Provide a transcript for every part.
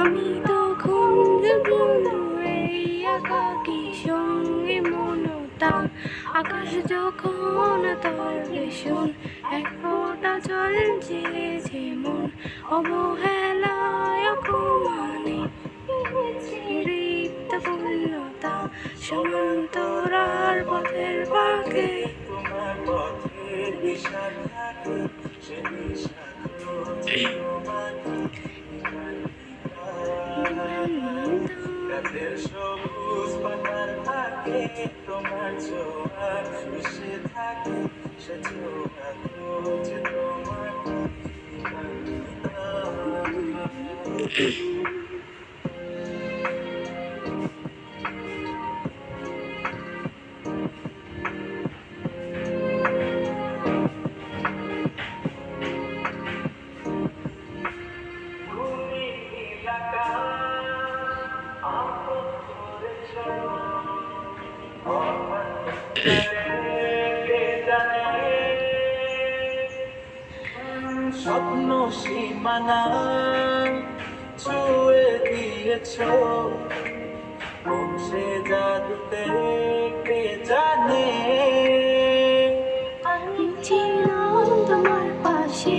আমি তখন এই একাকী সঙ্গে মনতা আকাশ যখন তোর ভীষণ এক ফোঁটা জল চেয়েছে মন অবহেলায় অপমানে দীপ্ত পূর্ণতা সমান্তরাল পথের বাঁকে তোমার পথের দিশা থাকে সে দিশা গাছের সবুজ পাতার থাকে তোমার ছোঁয়া মিশে থাকে সে ছোঁয়া খোঁজে তোমার স্বপ্ন সীমানা ছুঁয়ে দিয়েছ সে জাদুতে কে জানে আমি ছিলাম তোমার পাশে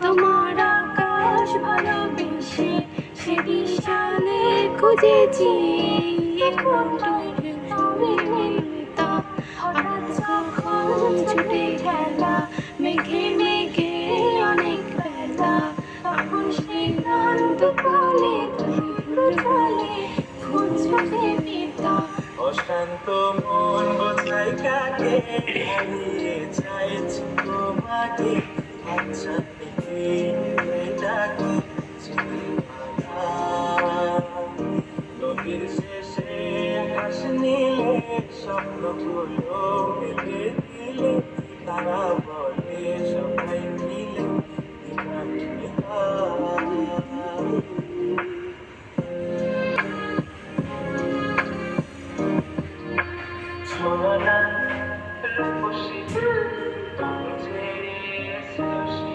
তোমার আকাশ ভালোবেসে সে বিশালে খুঁজেছি এখন তুমি মিলতা হঠাৎ কখন ছুটে গেলা মেঘে মেঘে অনেক বেলা তখন সে ক্লান্ত কোলে চলে ফুল ছুটে পিতা অশান্ত মন বোঝাই কাকে হারিয়ে চাইছি তোমাকে আচ্ছা থেকে ডাকে নদীর শেষে আকাশ নীলে স্বপ্নগুলো মেলে দিলে তারা বলে সবাই মিলে ছোঁয়া রূপসী তুমি যে এসেছি